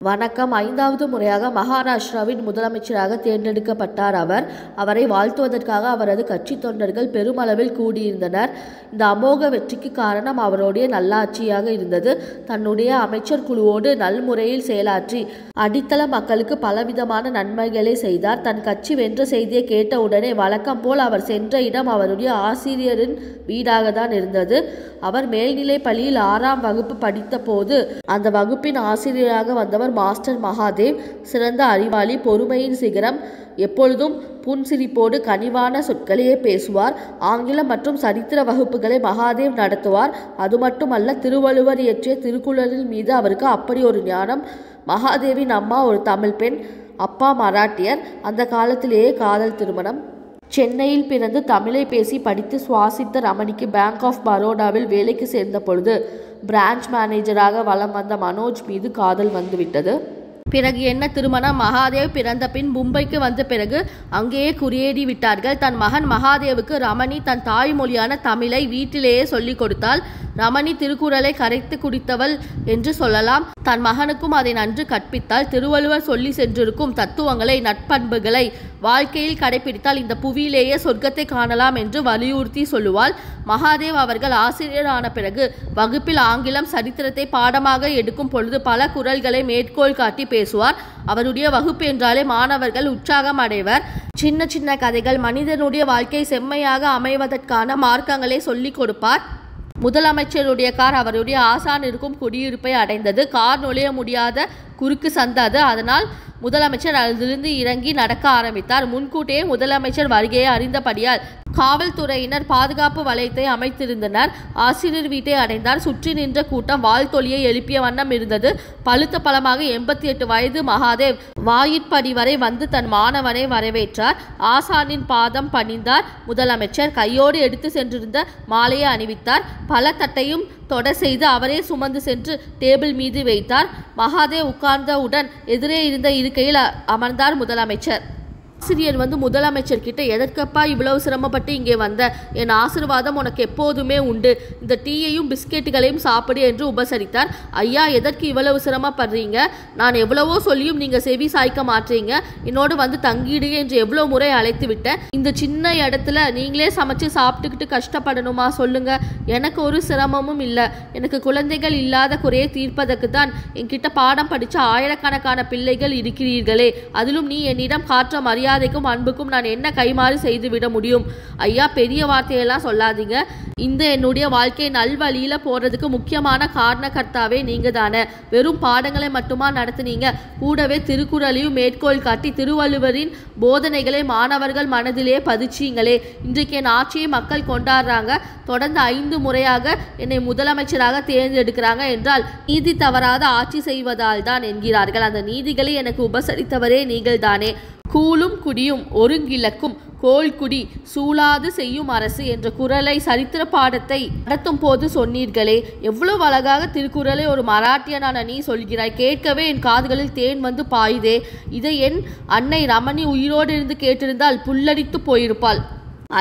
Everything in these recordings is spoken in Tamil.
வணக்கம். 5வது முறையாக மகாராஷ்டிராவின் முதலமைச்சராக தேர்ந்தெடுக்கப்பட்டார் அவர். அவரை வாழ்த்துவதற்காக அவரது கட்சி தொண்டர்கள் பெருமளவில் கூடியிருந்தனர். இந்த அமோக வெற்றிக்கு காரணம் அவருடைய நல்லாட்சியாக இருந்தது. தன்னுடைய அமைச்சர் குழுவோடு நல்முறையில் செயலாற்றி அடித்தள மக்களுக்கு பலவிதமான நன்மைகளை செய்தார். தன் கட்சி வென்ற செய்தியை கேட்டவுடனே வழக்கம் போல் அவர் சென்ற இடம் அவருடைய ஆசிரியரின் வீடாக தான் இருந்தது. அவர் மேல்நிலை பள்ளியில் 6ஆம் வகுப்பு படித்த போது அந்த வகுப்பின் ஆசிரியராக வந்தவர் மாஸ்டர் மகாதேவ். சிறந்த அறிவாளி, பொறுமையின் சிகரம், எப்பொழுதும் புன்சிரிப்போடு கனிவான சொற்களையே பேசுவார். ஆங்கிலம் மற்றும் சரித்திர வகுப்புகளை மகாதேவ் நடத்துவார். அது மட்டுமல்ல, திருவள்ளுவர் இயற்றிய திருக்குறளின் மீது அவருக்கு அப்படி ஒரு ஞானம். மகாதேவின் அம்மா ஒரு தமிழ் பெண், அப்பா மராட்டியர். அந்த காலத்திலேயே காதல் திருமணம். சென்னையில் பிறந்து தமிழை பேசி படித்து சுவாசித்த ரமணிக்கு பேங்க் ஆஃப் பரோடாவில் வேலைக்கு சேர்ந்த பொழுது பிரான்ச் மேனேஜராக வலம் வந்த மனோஜ் மீது காதல் வந்துவிட்டது. பிறகு என்ன திருமணம்? மகாதேவ் பிறந்த பின் மும்பைக்கு வந்த பிறகு அங்கேயே குடியேறி விட்டார்கள். தன் மகன் மகாதேவுக்கு ரமணி தன் தாய்மொழியான தமிழை வீட்டிலேயே சொல்லிக் கொடுத்தாள். ரமணி திருக்குறளை கரைத்து குடித்தவள் என்று சொல்லலாம். தன் மகனுக்கும் அதை நன்று கற்பித்தாள். திருவள்ளுவர் சொல்லி சென்றிருக்கும் தத்துவங்களை, நட்பண்புகளை வாழ்க்கையில் கடைபிடித்தால் இந்த புவியிலேயே சொர்க்கத்தை காணலாம் என்று வலியுறுத்தி சொல்லுவாள். மகாதேவ் அவர்கள் ஆசிரியரான பிறகு வகுப்பில் ஆங்கிலம், சரித்திரத்தை பாடமாக எடுக்கும் பொழுது பல குறள்களை மேற்கோள் காட்டி பேசுவார். அவருடைய வகுப்பு என்றாலே மாணவர்கள் உற்சாகம் அடைவர். சின்ன சின்ன கதைகள், மனிதனுடைய வாழ்க்கை செம்மையாக அமைவதற்கான மார்க்கங்களை சொல்லிக் கொடுப்பார். முதலமைச்சருடைய கார் அவருடைய ஆசான் இருக்கும் குடியிருப்பை அடைந்தது. கார் நுழைய முடியாத குறுக்கு சந்து அது. அதனால் முதலமைச்சர் அதிலிருந்து இறங்கி நடக்க ஆரம்பித்தார். முன்கூட்டியே முதலமைச்சர் வருகையை அறிந்தபடியால் காவல்துறையினர் பாதுகாப்பு வளையத்தை அமைத்திருந்தனர். ஆசிரியர் வீட்டை அடைந்தார். சுற்றி நின்ற கூட்டம் வாழ்த்தொலியை எழுப்பிய வண்ணம் இருந்தது. பழுத்த பழமாக 88 வயது மகாதேவ் வாயிற்படி வரை வந்து தன் மாணவனை வரவேற்றார். ஆசானின் பாதம் பணிந்தார். முதலமைச்சர் கையோடு எடுத்து சென்றிருந்த மாலையை அணிவித்தார். பல தட்டையும் தொட செய்து அவரே சுமந்து சென்று டேபிள் மீது வைத்தார். மகாதேவ் உட்கார்ந்தவுடன் எதிரே இருந்த இருக்கையில் அமர்ந்தார் முதலமைச்சர். ஆசிரியர் வந்து முதலமைச்சர் கிட்ட, எதற்கப்பா இவ்வளவு சிரமப்பட்டு இங்கே வந்த? என் ஆசீர்வாதம் உனக்கு எப்போதுமே உண்டு. இந்த டீயையும் பிஸ்கெட்டுகளையும் சாப்பிடு என்று உபசரித்தார். ஐயா, எதற்கு இவ்வளவு சிரமப்படுறீங்க? நான் எவ்வளவோ சொல்லியும் நீங்க செவி சாய்க்க மாட்டீங்க. என்னோடு வந்து தங்கிடுங்க என்று எவ்வளவு முறை அழைத்து விட்டேன். இந்த சின்ன இடத்துல நீங்களே சமைச்சு சாப்பிட்டுக்கிட்டு கஷ்டப்படணுமா சொல்லுங்க? எனக்கு ஒரு சிரமமும் இல்லை. எனக்கு குழந்தைகள் இல்லாத குறையை தீர்ப்பதற்கு தான் என்கிட்ட பாடம் படித்த ஆயிரக்கணக்கான பிள்ளைகள் இருக்கிறீர்களே. அதிலும் நீ என்னிடம் காற்ற மரியாதைக்கும் அன்புக்கும் நான் என்ன கைமாறு செய்து விட முடியும்? ஐயா, பெரிய வார்த்தையெல்லாம் சொல்லாதீங்க. இந்த என்னுடைய வாழ்க்கை நல்வழியில போறதுக்கு முக்கியமான காரணகர்த்தாவே நீங்க தானே. வெறும் பாடங்களை மட்டுமா நடத்துனீங்க? கூடவே திருக்குறளையும் மேற்கோள் காட்டி திருவள்ளுவரின் போதனைகளை மாணவர்கள் மனதிலே பதிச்சீங்களே. இன்றைக்கு என் ஆட்சியை மக்கள் கொண்டாடுறாங்க. தொடர்ந்து 5 முறையாக என்னை முதலமைச்சராக தேர்ந்தெடுக்கிறாங்க என்றால் நீதி தவறாத ஆட்சி செய்வதால் தான் என்கிறார்கள். அந்த நீதிகளை எனக்கு உபசரித்தவரே நீங்கள் தானே. கூழும் குடியும் ஒருங்கிழக்கும் கோள்குடி சூழாது செய்யும் அரசு என்ற குறளை சரித்திர பாடத்தை நடத்தும் போது சொன்னீர்களே. எவ்வளவு அழகாக திருக்குறளை ஒரு மராட்டியனான நீ சொல்கிறாய். கேட்கவே என் காதுகளில் தேன் வந்து பாயுதே. இதை என் அன்னை ரமணி உயிரோடு இருந்து கேட்டிருந்தால் புல்லடித்து போயிருப்பாள்.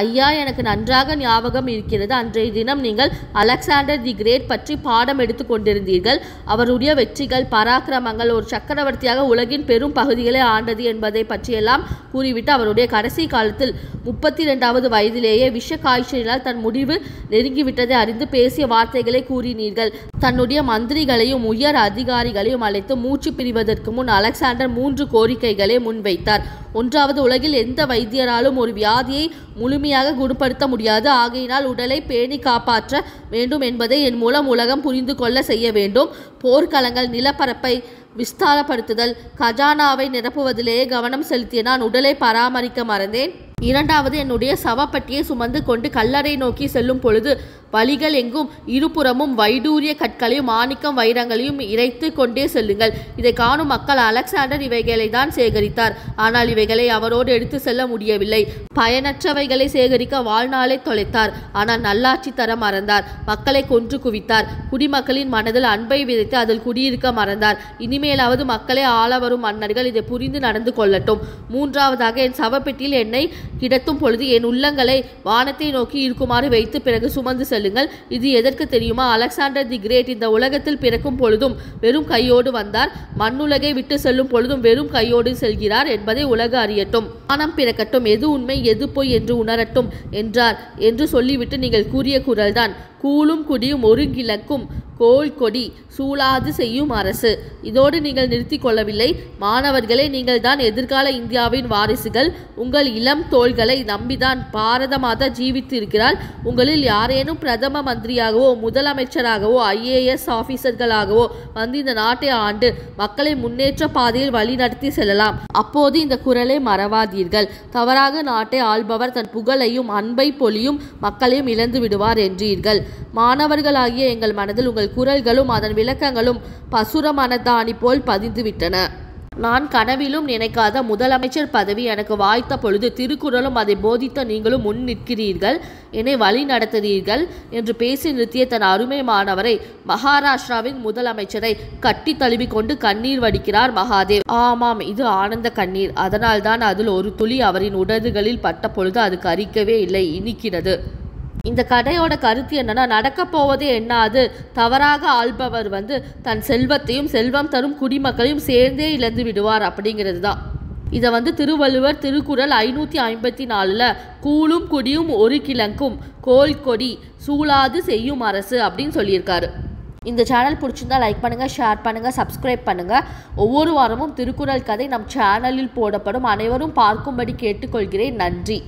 ஐயா, எனக்கு நன்றாக ஞாபகம் இருக்கிறது. அன்றைய தினம் நீங்கள் அலெக்சாண்டர் தி கிரேட் பற்றி பாடம் எடுத்து கொண்டிருந்தீர்கள். அவருடைய வெற்றிகள், பராக்கிரமங்கள், ஒரு சக்கரவர்த்தியாக உலகின் பெரும் பகுதிகளை ஆண்டது என்பதை பற்றியெல்லாம் கூறிவிட்டு அவருடைய கடைசி காலத்தில் 32வது வயதிலேயே விஷ காய்ச்சலினால் தன் முடிவு நெருங்கிவிட்டதை அறிந்து பேசிய வார்த்தைகளை கூறினீர்கள். தன்னுடைய மந்திரிகளையும் உயர் அதிகாரிகளையும் அழைத்து மூச்சு பிரிவதற்கு முன் அலெக்சாண்டர் 3 கோரிக்கைகளை முன்வைத்தார். ஒன்றாவது, உலகில் எந்த வைத்தியராலும் ஒரு வியாதியை முழுமையாக குணப்படுத்த முடியாது. ஆகையினால் உடலை பேணி காப்பாற்ற வேண்டும் என்பதை என் மூலம் உலகம் புரிந்து கொள்ள செய்ய வேண்டும். போர்க்களங்கள், நிலப்பரப்பை விஸ்தாரப்படுத்துதல், கஜானாவை நிரப்புவதிலேயே கவனம் செலுத்திய நான் உடலை பராமரிக்க மறந்தேன். இரண்டாவது, என்னுடைய சவப்பட்டியை சுமந்து கொண்டு கல்லறை நோக்கி செல்லும் பொழுது வழிகள் எங்கும் இருபுறமும் வைடூரிய கற்களையும் மாணிக்கம் வைரங்களையும் இறைத்து கொண்டே செல்லுங்கள். இதை காணும் மக்கள் அலெக்சாண்டர் இவைகளை தான் சேகரித்தார். ஆனால் இவைகளை அவரோடு எடுத்து செல்ல முடியவில்லை. பயனற்றவைகளை சேகரிக்க வாழ்நாளை தொலைத்தார். ஆனால் நல்லாட்சி தர மறந்தார். மக்களை கொன்று குவித்தார். குடிமக்களின் மனதில் அன்பை விதைத்து அதில் குடியிருக்க மறந்தார். இனிமேலாவது மக்களை ஆள வரும் மன்னர்கள் இதை புரிந்து நடந்து கொள்ளட்டும். மூன்றாவதாக, என் சவப்பெட்டியில் என்னை கிடத்தும் பொழுது என் உள்ளங்களை வானத்தை நோக்கி இருக்குமாறு வைத்து பிறகு சுமந்து செல்லும். செல்லுங்கள். இது எதற்கு தெரியுமா? அலெக்சாண்டர் தி கிரேட் இந்த உலகத்தில் பிறக்கும் பொழுதும் வெறும் கையோடு வந்தார், மண்ணுலகை விட்டு செல்லும் பொழுதும் வெறும் கையோடு செல்கிறார் என்பதை உலக அறியட்டும். வானம் பிறக்கட்டும், எது உண்மை எது பொய் என்று உணரட்டும் என்றார் என்று சொல்லிவிட்டு நீங்கள் கூறிய குரல்தான் கூலும் குடியும் ஒருங்கிழக்கும் கோல் கொடி சூழாது செய்யும் அரசு. இதோடு நீங்கள் நிறுத்தி கொள்ளவில்லை. மாணவர்களே, நீங்கள் தான் எதிர்கால இந்தியாவின் வாரிசுகள். உங்கள் இளம் தோள்களை நம்பிதான் பாரத மாதா ஜீவித்து இருக்கிறாள். உங்களில் யாரேனும் பிரதம மந்திரியாகவோ முதலமைச்சராகவோ IAS ஆபீசர்களாகவோ வந்து இந்த நாட்டை ஆண்டு மக்களை முன்னேற்ற பாதையில் வழி நடத்தி செல்லலாம். அப்போது இந்த குரலை மறவாதீர்கள். தவறாக நாட்டை ஆள்பவர் தன் புகழையும் அன்பை பொலியும் மக்களையும் இழந்து விடுவார் என்றீர்கள். மாணவர்களாகிய எங்கள் மனதில் உங்கள் குரல்களும் அதன் விளக்கங்களும் பசுர மனதாணி போல் பதிந்துவிட்டன. நான் கனவிலும் நினைக்காத முதலமைச்சர் பதவி எனக்கு வாய்த்த பொழுது திருக்குறளும் அதை போதித்த நீங்களும் முன் நிற்கிறீர்கள், என்னை வழி நடத்துகிறீர்கள் என்று பேசி நிறுத்திய தன் அருமை மாணவரை, மகாராஷ்டிராவின் முதலமைச்சரை கட்டி தழுவி கொண்டு கண்ணீர் வடிக்கிறார் மகாதேவ். ஆமாம், இது ஆனந்த கண்ணீர். அதனால்தான் அதில் ஒரு துளி அவரின் உடதுகளில் பட்ட பொழுது அது கரிக்கவே இல்லை, இனிக்கிறது. இந்த கதையோட கருத்து என்னன்னா, நடக்க போவதே என்னாது, தவறாக ஆள்பவர் வந்து தன் செல்வத்தையும் செல்வம் தரும் குடிமக்களையும் சேர்ந்தே இழந்து விடுவார் அப்படிங்கிறது தான். இதை வந்து திருவள்ளுவர் திருக்குறள் 554 கூலும் குடியும் ஒரு கிழங்கும் கோல் கொடி சூழாது செய்யும் அரசு அப்படின்னு சொல்லியிருக்காரு. இந்த சேனல் பிடிச்சிருந்தா லைக் பண்ணுங்கள், ஷேர் பண்ணுங்கள், சப்ஸ்கிரைப் பண்ணுங்கள். ஒவ்வொரு வாரமும் திருக்குறள் கதை நம் சேனலில் போடப்படும். அனைவரும் பார்க்கும்படி கேட்டுக்கொள்கிறேன். நன்றி.